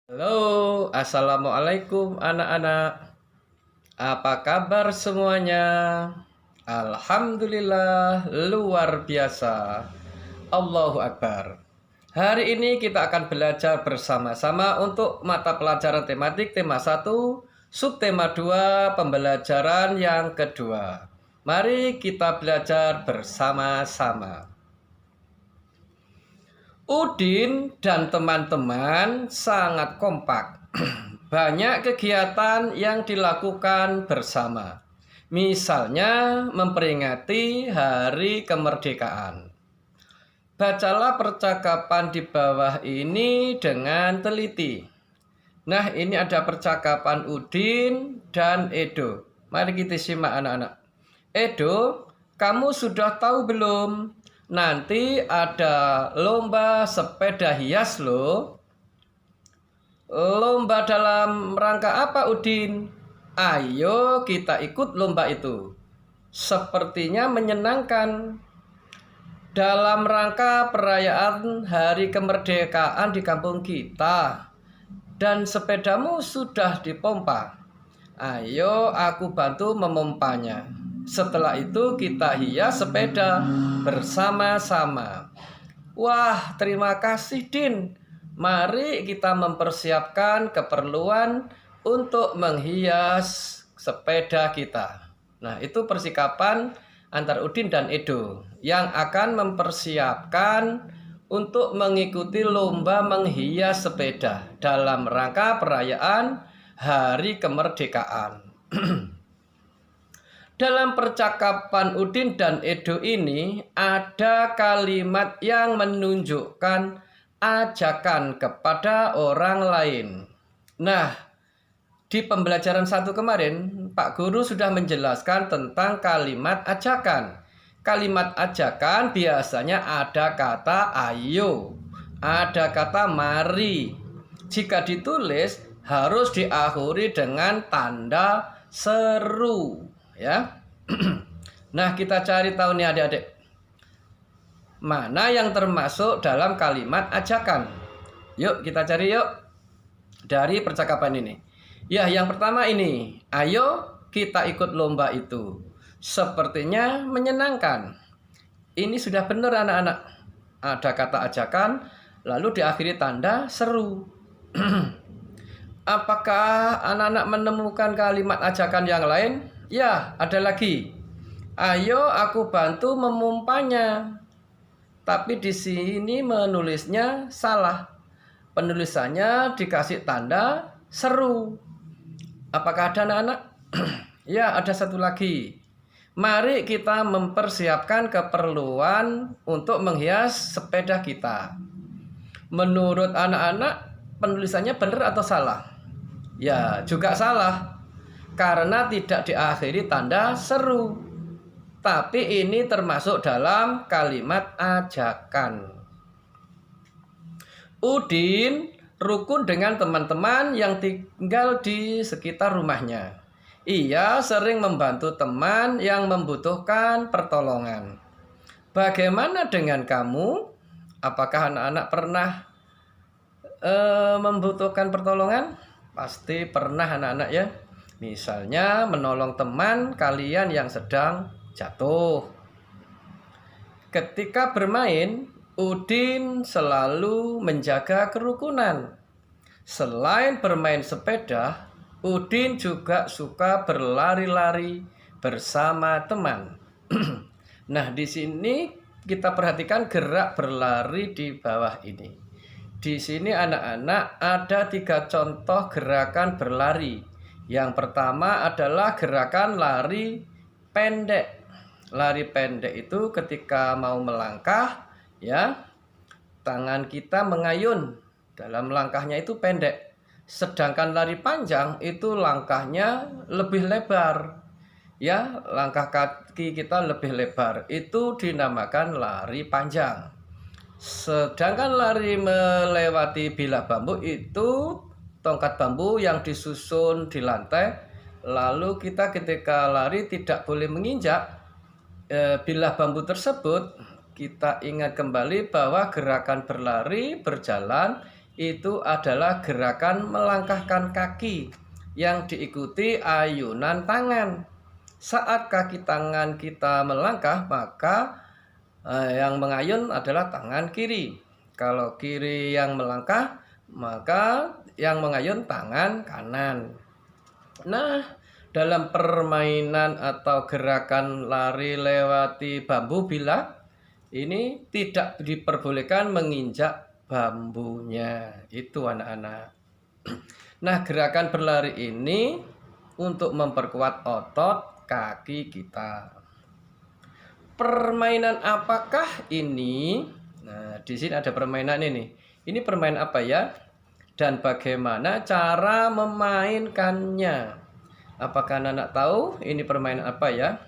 Halo, assalamualaikum anak-anak. Apa kabar semuanya? Alhamdulillah, luar biasa. Allahu Akbar. Hari ini kita akan belajar bersama-sama untuk mata pelajaran tematik tema 1, subtema 2, pembelajaran yang kedua. Mari kita belajar bersama-sama. Udin dan teman-teman sangat kompak. Banyak kegiatan yang dilakukan bersama. Misalnya memperingati Hari Kemerdekaan. Bacalah percakapan di bawah ini dengan teliti. Nah, ini ada percakapan Udin dan Edo. Mari kita simak anak-anak. Edo, kamu sudah tahu belum? Nanti ada lomba sepeda hias loh. Lomba dalam rangka apa, Udin? Ayo kita ikut lomba itu. Sepertinya menyenangkan. Dalam rangka perayaan Hari Kemerdekaan di kampung kita. Dan sepedamu sudah dipompa. Ayo aku bantu memompanya. Setelah itu kita hias sepeda bersama-sama. Wah, terima kasih Din. Mari kita mempersiapkan keperluan untuk menghias sepeda kita. Nah, itu persikapan antara Udin dan Edo yang akan mempersiapkan untuk mengikuti lomba menghias sepeda dalam rangka perayaan Hari Kemerdekaan. Dalam percakapan Udin dan Edo ini ada kalimat yang menunjukkan ajakan kepada orang lain. Nah, di pembelajaran 1 kemarin, Pak Guru sudah menjelaskan tentang kalimat ajakan. Kalimat ajakan biasanya ada kata ayo, ada kata mari. Jika ditulis harus diakhiri dengan tanda seru. Ya. Nah, kita cari tahu nih adik-adik. Mana yang termasuk dalam kalimat ajakan? Yuk kita cari yuk. Dari percakapan ini. Ya, yang pertama ini. Ayo kita ikut lomba itu. Sepertinya menyenangkan. Ini sudah benar anak-anak. Ada kata ajakan, lalu diakhiri tanda seru. Apakah anak-anak menemukan kalimat ajakan yang lain? Ya, ada lagi. Ayo aku bantu memompanya. Tapi di sini menulisnya salah. Penulisannya dikasih tanda seru. Apakah ada anak-anak? Ya, ada satu lagi. Mari kita mempersiapkan keperluan untuk menghias sepeda kita. Menurut anak-anak, penulisannya benar atau salah? Ya, juga salah. Karena tidak diakhiri tanda seru. Tapi ini termasuk dalam kalimat ajakan. Udin rukun dengan teman-teman yang tinggal di sekitar rumahnya. Ia sering membantu teman yang membutuhkan pertolongan. Bagaimana dengan kamu? Apakah anak-anak pernah membutuhkan pertolongan? Pasti pernah anak-anak ya. Misalnya menolong teman kalian yang sedang jatuh. Ketika bermain, Udin selalu menjaga kerukunan. Selain bermain sepeda, Udin juga suka berlari-lari bersama teman. Nah, di sini kita perhatikan gerak berlari di bawah ini. Di sini anak-anak ada 3 contoh gerakan berlari. Yang pertama adalah gerakan lari pendek. Lari pendek itu ketika mau melangkah, ya, tangan kita mengayun. Dalam langkahnya itu pendek. Sedangkan lari panjang itu langkahnya lebih lebar. Ya, langkah kaki kita lebih lebar. Itu dinamakan lari panjang. Sedangkan lari melewati bilah bambu itu tongkat bambu yang disusun di lantai. Lalu kita ketika lari tidak boleh menginjak bilah bambu tersebut. Kita ingat kembali bahwa gerakan berlari berjalan itu adalah gerakan melangkahkan kaki yang diikuti ayunan tangan. Saat kaki tangan kita melangkah, maka yang mengayun adalah tangan kiri. Kalau kiri yang melangkah, maka yang mengayun tangan kanan. Nah, dalam permainan atau gerakan lari lewati bambu bilak, ini tidak diperbolehkan menginjak bambunya. Itu anak-anak. Nah, gerakan berlari ini untuk memperkuat otot kaki kita. Permainan apakah ini? Nah, di sini ada permainan ini. Ini permainan apa ya? Dan bagaimana cara memainkannya? Apakah anak tahu ini permainan apa ya?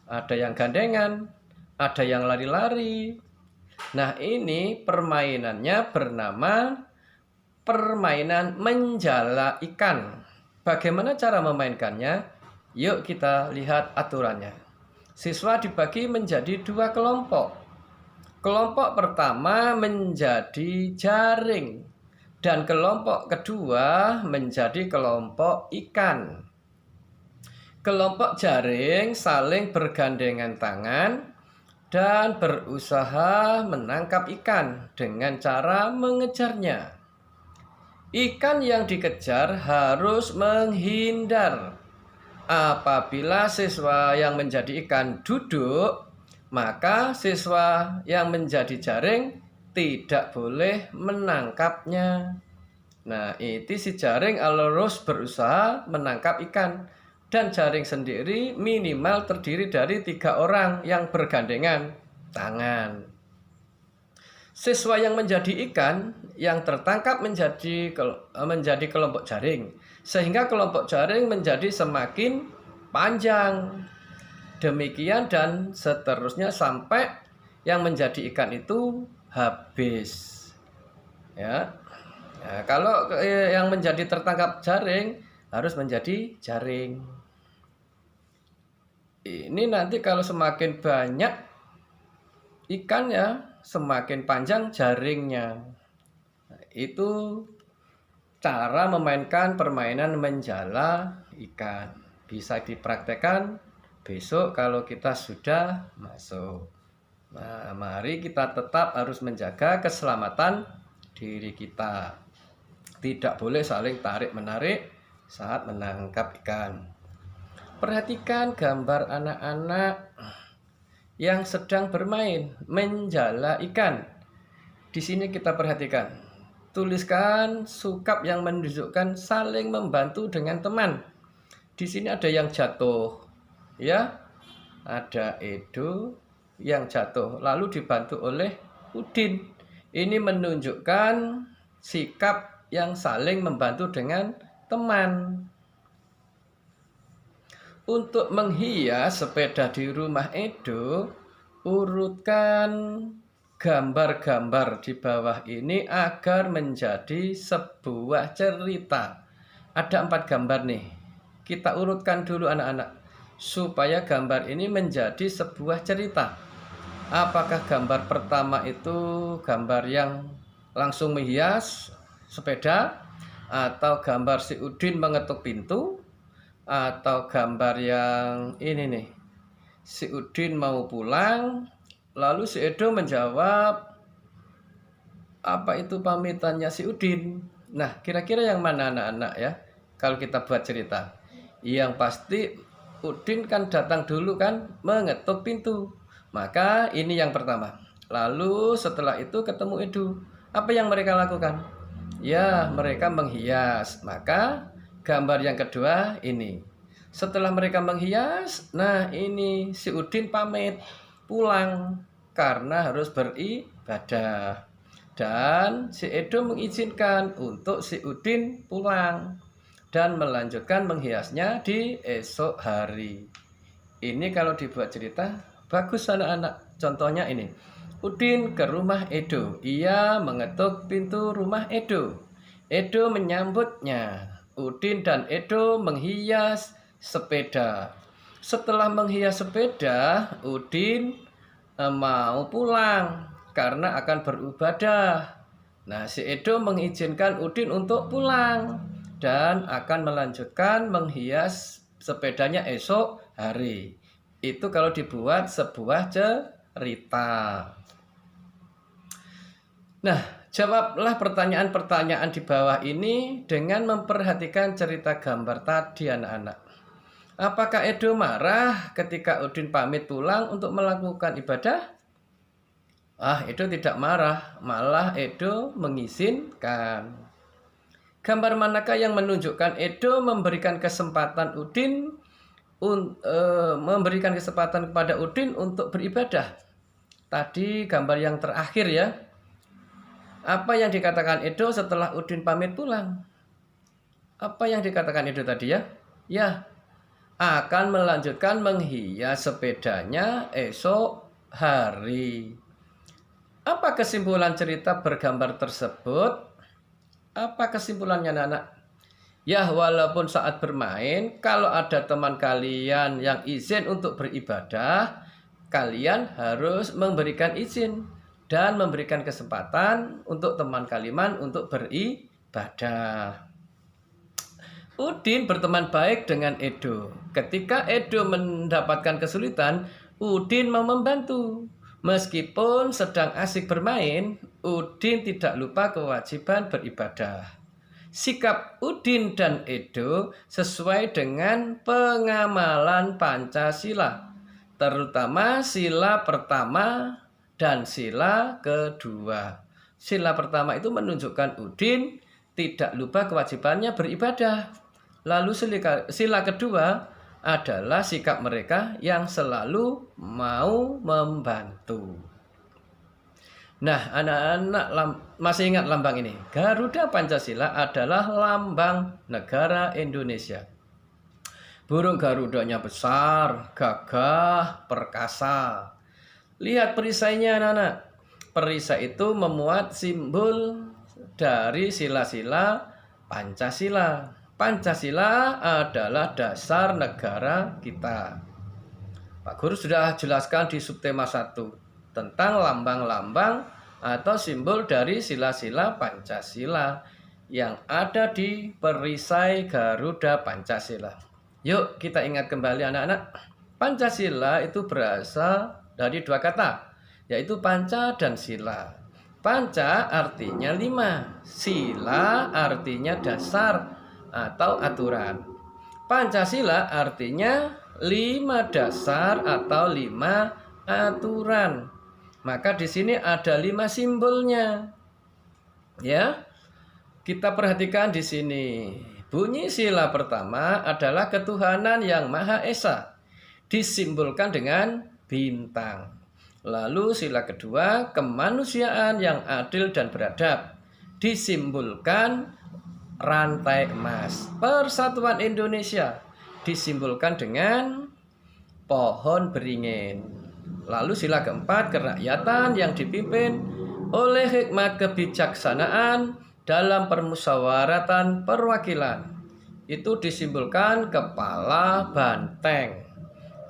Ada yang gandengan, ada yang lari-lari. Nah, ini permainannya bernama permainan menjala ikan. Bagaimana cara memainkannya? Yuk kita lihat aturannya. Siswa dibagi menjadi 2 kelompok. Kelompok pertama menjadi jaring dan kelompok kedua menjadi kelompok ikan. Kelompok jaring saling bergandengan tangan dan berusaha menangkap ikan dengan cara mengejarnya. Ikan yang dikejar harus menghindar. Apabila siswa yang menjadi ikan duduk, maka siswa yang menjadi jaring tidak boleh menangkapnya. Nah, itu si jaring harus berusaha menangkap ikan. Dan jaring sendiri minimal terdiri dari 3 orang yang bergandengan tangan. Siswa yang menjadi ikan yang tertangkap menjadi kelompok jaring, sehingga kelompok jaring menjadi semakin panjang. Demikian dan seterusnya sampai yang menjadi ikan itu habis. Ya. Nah, kalau yang menjadi tertangkap jaring harus menjadi jaring. Ini nanti kalau semakin banyak ikan ya, semakin panjang jaringnya. Nah, itu cara memainkan permainan menjala ikan. Bisa dipraktekkan besok kalau kita sudah masuk. Nah, mari kita tetap harus menjaga keselamatan diri kita. Tidak boleh saling tarik-menarik saat menangkap ikan. Perhatikan gambar anak-anak yang sedang bermain menjala ikan. Di sini kita perhatikan. Tuliskan sukap yang menunjukkan saling membantu dengan teman. Di sini ada yang jatuh, ya. Ada Edo yang jatuh, lalu dibantu oleh Udin. Ini menunjukkan sikap yang saling membantu dengan teman. Untuk menghias sepeda di rumah Edo, urutkan gambar-gambar di bawah ini agar menjadi sebuah cerita. Ada 4 gambar nih. Kita urutkan dulu anak-anak, supaya gambar ini menjadi sebuah cerita. Apakah gambar pertama itu gambar yang langsung menghias sepeda, atau gambar si Udin mengetuk pintu, atau gambar yang ini nih, si Udin mau pulang, lalu si Edo menjawab apa itu pamitannya si Udin. Nah, kira-kira yang mana anak-anak ya? Kalau kita buat cerita, yang pasti Udin kan datang dulu kan mengetuk pintu. Maka ini yang pertama. Lalu setelah itu ketemu Edo. Apa yang mereka lakukan? Ya, mereka menghias. Maka gambar yang kedua ini. Setelah mereka menghias, nah ini si Udin pamit pulang karena harus beribadah. Dan si Edo mengizinkan untuk si Udin pulang dan melanjutkan menghiasnya di esok hari. Ini kalau dibuat cerita bagus anak-anak. Contohnya ini. Udin ke rumah Edo. Ia mengetuk pintu rumah Edo. Edo menyambutnya. Udin dan Edo menghias sepeda. Setelah menghias sepeda, Udin mau pulang karena akan beribadah. Nah, si Edo mengizinkan Udin untuk pulang dan akan melanjutkan menghias sepedanya esok hari. Itu kalau dibuat sebuah cerita. Nah, jawablah pertanyaan-pertanyaan di bawah ini dengan memperhatikan cerita gambar tadi, anak-anak. Apakah Edo marah ketika Udin pamit pulang untuk melakukan ibadah? Edo tidak marah, malah Edo mengizinkan. Gambar manakah yang menunjukkan Edo memberikan kesempatan memberikan kesempatan kepada Udin untuk beribadah? Tadi gambar yang terakhir ya. Apa yang dikatakan Edo setelah Udin pamit pulang? Apa yang dikatakan Edo tadi ya? Ya, akan melanjutkan menghias sepedanya esok hari. Apa kesimpulan cerita bergambar tersebut? Apa kesimpulannya, anak-anak? Ya, walaupun saat bermain, kalau ada teman kalian yang izin untuk beribadah, kalian harus memberikan izin dan memberikan kesempatan untuk teman kalian untuk beribadah. Udin berteman baik dengan Edo. Ketika Edo mendapatkan kesulitan, Udin mau membantu. Meskipun sedang asik bermain, Udin tidak lupa kewajiban beribadah. Sikap Udin dan Edo sesuai dengan pengamalan Pancasila, terutama sila pertama dan sila kedua. Sila pertama itu menunjukkan Udin tidak lupa kewajibannya beribadah. Lalu sila kedua adalah sikap mereka yang selalu mau membantu. Nah, anak-anak masih ingat lambang ini? Garuda Pancasila adalah lambang negara Indonesia. Burung Garudanya besar, gagah, perkasa. Lihat perisainya, anak-anak. Perisai itu memuat simbol dari sila-sila Pancasila. Pancasila adalah dasar negara kita. Pak Guru sudah jelaskan di subtema 1 tentang lambang-lambang atau simbol dari sila-sila Pancasila yang ada di perisai Garuda Pancasila. Yuk kita ingat kembali, anak-anak. Pancasila itu berasal dari 2 kata, yaitu panca dan sila. Panca artinya 5, sila artinya dasar atau aturan. Pancasila artinya 5 dasar atau 5 aturan. Maka di sini ada 5 simbolnya. Ya. Kita perhatikan di sini. Bunyi sila pertama adalah ketuhanan yang Maha Esa, disimbolkan dengan bintang. Lalu sila kedua, kemanusiaan yang adil dan beradab, disimbolkan rantai emas. Persatuan Indonesia disimbolkan dengan pohon beringin. Lalu sila keempat, kerakyatan yang dipimpin oleh hikmat kebijaksanaan dalam permusyawaratan perwakilan. Itu disimbolkan kepala banteng.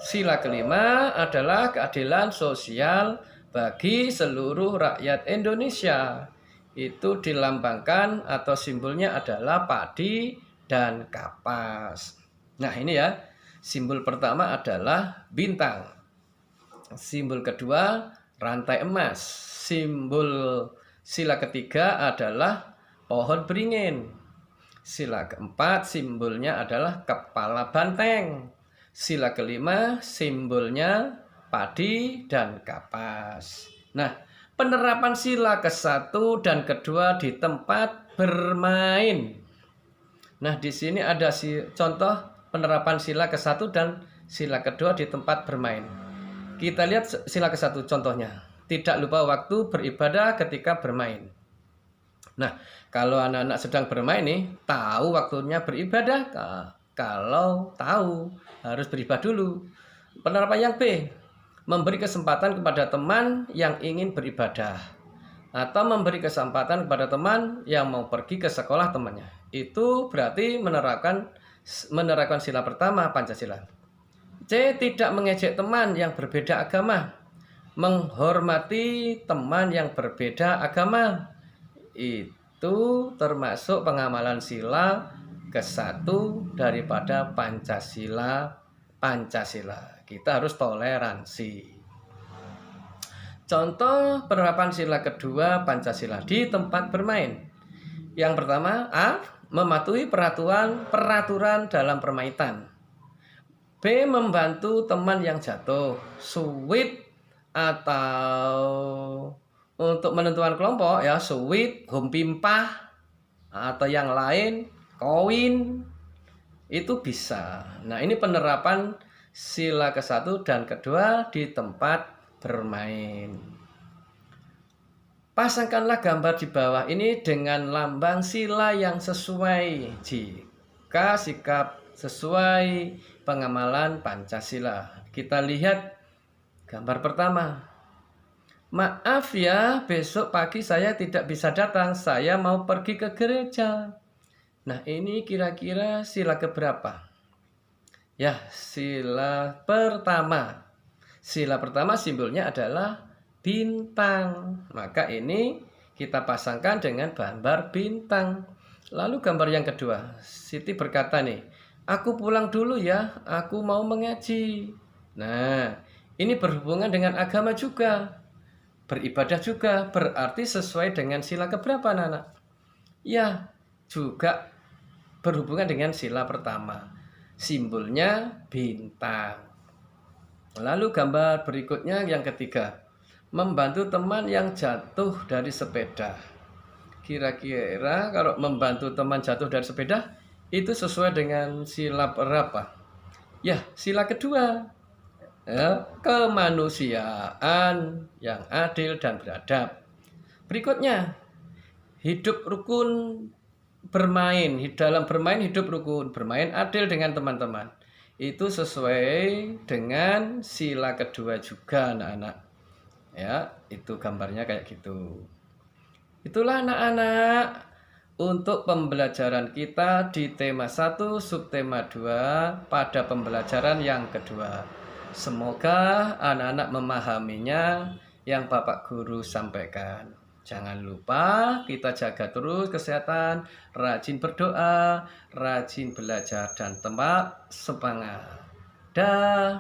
Sila kelima adalah keadilan sosial bagi seluruh rakyat Indonesia. Itu dilambangkan atau simbolnya adalah padi dan kapas. Nah, ini ya, simbol pertama adalah bintang. Simbol kedua rantai emas. Simbol sila ketiga adalah pohon beringin. Sila keempat simbolnya adalah kepala banteng. Sila kelima simbolnya padi dan kapas. Nah, penerapan sila ke-1 dan kedua di tempat bermain. Nah, di sini ada contoh penerapan sila ke-1 dan sila kedua di tempat bermain. Kita lihat sila ke-1 contohnya. Tidak lupa waktu beribadah ketika bermain. Nah, kalau anak-anak sedang bermain nih, tahu waktunya beribadah. Kalau tahu, harus beribadah dulu. Penerapan yang B, memberi kesempatan kepada teman yang ingin beribadah, atau memberi kesempatan kepada teman yang mau pergi ke sekolah temannya. Itu berarti menerapkan sila pertama Pancasila. C, tidak mengejek teman yang berbeda agama, menghormati teman yang berbeda agama. itu termasuk pengamalan sila ke-1 daripada Pancasila. Kita harus toleransi. Contoh penerapan sila kedua Pancasila di tempat bermain. Yang pertama, A. Mematuhi peraturan dalam permainan. B. Membantu teman yang jatuh, suit atau untuk menentukan kelompok ya, suit, humpimpah atau yang lain, koin itu bisa. Nah, ini penerapan sila ke-1 dan kedua di tempat bermain. Pasangkanlah gambar di bawah ini dengan lambang sila yang sesuai jika sikap sesuai pengamalan Pancasila. Kita lihat gambar pertama. Maaf ya, besok pagi saya tidak bisa datang. Saya mau pergi ke gereja. Nah, ini kira-kira sila keberapa? Ya, sila pertama. Sila pertama simbolnya adalah bintang. Maka ini kita pasangkan dengan gambar bintang. Lalu gambar yang kedua. Siti berkata nih, aku pulang dulu ya, aku mau mengaji. Nah, ini berhubungan dengan agama juga. Beribadah juga, berarti sesuai dengan sila keberapa, anak-anak? Ya, juga berhubungan dengan sila pertama. Simbolnya bintang. Lalu gambar berikutnya yang ketiga. Membantu teman yang jatuh dari sepeda. Kira-kira kalau membantu teman jatuh dari sepeda, itu sesuai dengan sila berapa? Ya, sila kedua. Ya, kemanusiaan yang adil dan beradab. Berikutnya, hidup rukun bermain. Dalam bermain hidup rukun, bermain adil dengan teman-teman. Itu sesuai dengan sila kedua juga, anak-anak. Ya, itu gambarnya kayak gitu. Itulah anak-anak untuk pembelajaran kita di tema 1 subtema 2 pada pembelajaran yang kedua. Semoga anak-anak memahaminya yang Bapak Guru sampaikan. Jangan lupa kita jaga terus kesehatan, rajin berdoa, rajin belajar dan tetap semangat. Dah.